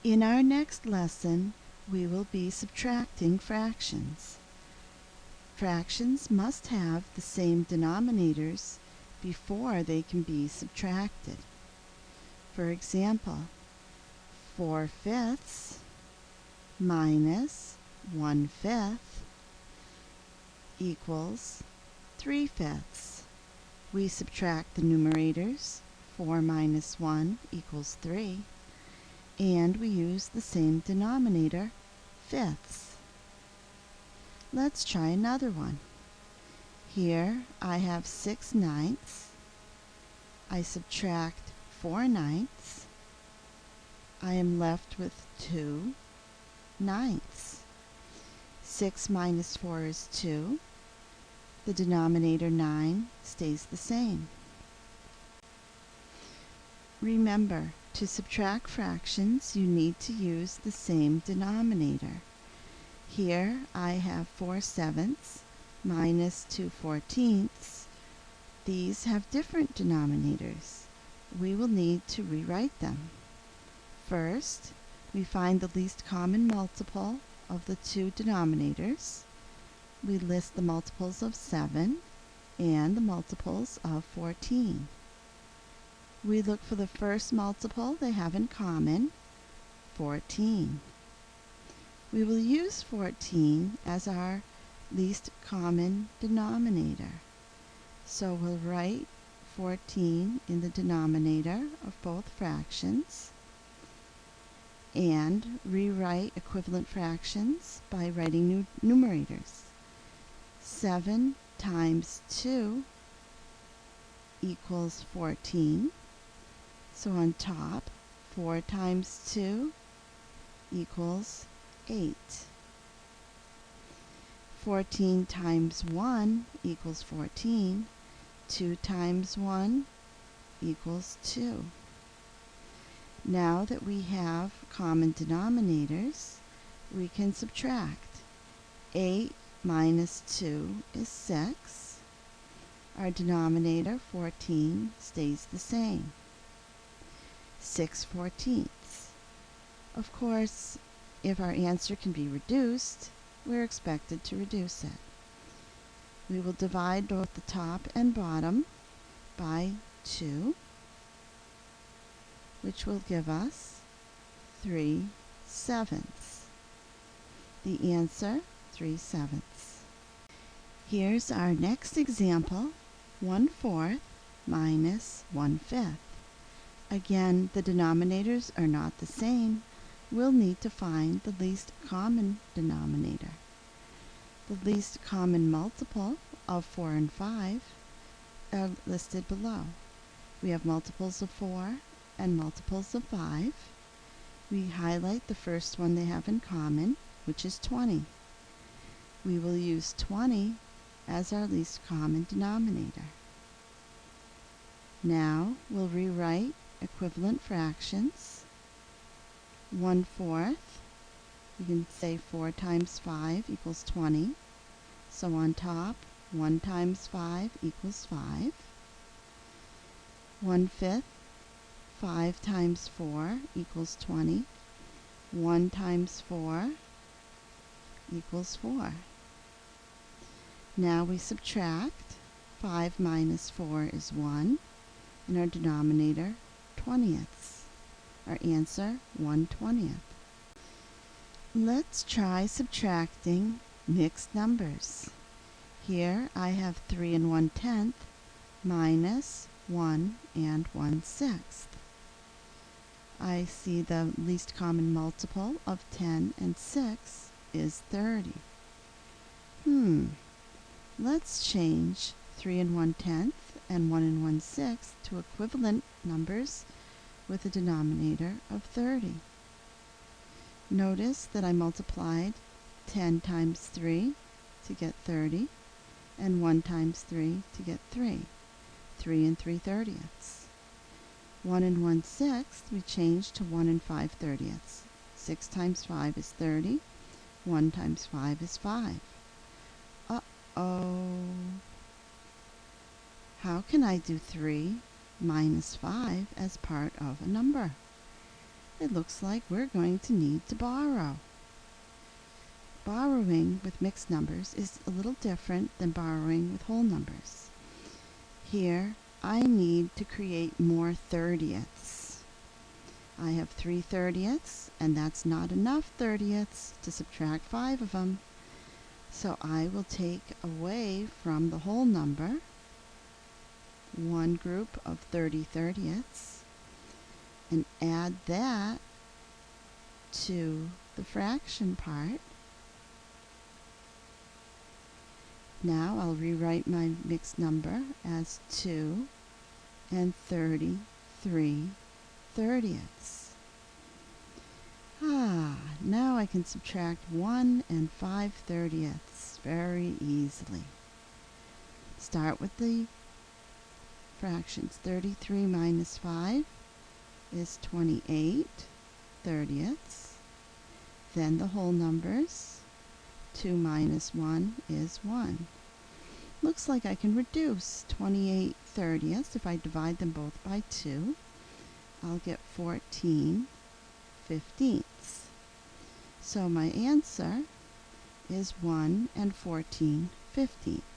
In our next lesson, we will be subtracting fractions. Fractions must have the same denominators before they can be subtracted. For example, 4/5 minus 1/5 equals 3/5. We subtract the numerators. 4 minus 1 equals 3. And we use the same denominator, fifths. Let's try another one. Here I have 6/9. I subtract 4/9. I am left with 2/9. 6 minus 4 is 2. The denominator 9 stays the same. Remember, to subtract fractions, you need to use the same denominator. Here I have 4/7 minus 2/14. These have different denominators. We will need to rewrite them. First, we find the least common multiple of the two denominators. We list the multiples of 7 and the multiples of 14. We look for the first multiple they have in common, 14. We will use 14 as our least common denominator. So we'll write 14 in the denominator of both fractions and rewrite equivalent fractions by writing new numerators. 7 times 2 equals 14. So on top, 4 times 2 equals 8. 14 times 1 equals 14. 2 times 1 equals 2. Now that we have common denominators, we can subtract. 8 minus 2 is 6. Our denominator, 14, stays the same. 6/14. Of course, if our answer can be reduced, we're expected to reduce it. We will divide both the top and bottom by 2, which will give us 3/7. The answer, 3/7. Here's our next example, 1/4 minus 1/5. Again, the denominators are not the same. We'll need to find the least common denominator. The least common multiple of 4 and 5 are listed below. We have multiples of 4 and multiples of 5. We highlight the first one they have in common, which is 20. We will use 20 as our least common denominator. Now we'll rewrite equivalent fractions. 1/4, you can say 4 times 5 equals 20. So on top, 1 times 5 equals 5. 1/5, 5 times 4 equals 20. 1 times 4 equals 4. Now we subtract. 5 minus 4 is 1, and our denominator, 20ths. Our answer, 1/20. Let's try subtracting mixed numbers. Here I have 3 1/10 minus 1 1/6. I see the least common multiple of 10 and 6 is 30. Let's change 3 1/10 and 1 1/6 to equivalent numbers with a denominator of 30. Notice that I multiplied 10 times 3 to get 30, and 1 times 3 to get 3. 3 3/30. 1 1/6 we change to 1 5/30. 6 times 5 is 30. 1 times 5 is 5. Uh-oh. How can I do 3 minus 5 as part of a number? it looks like we're going to need to borrow. Borrowing with mixed numbers is a little different than borrowing with whole numbers. Here, I need to create more 30ths. I have 3 30ths, and that's not enough 30ths to subtract 5 of them. So I will take away from the whole number one group of 30 30ths and add that to the fraction part. Now I'll rewrite my mixed number as 2 and 33 30ths. Now I can subtract 1 and 5 30ths very easily. Start with the fractions. 33 minus 5 is 28 30ths. Then the whole numbers. 2 minus 1 is 1. Looks like I can reduce 28 30ths. If I divide them both by 2, I'll get 14 15ths. So my answer is 1 and 14 15ths.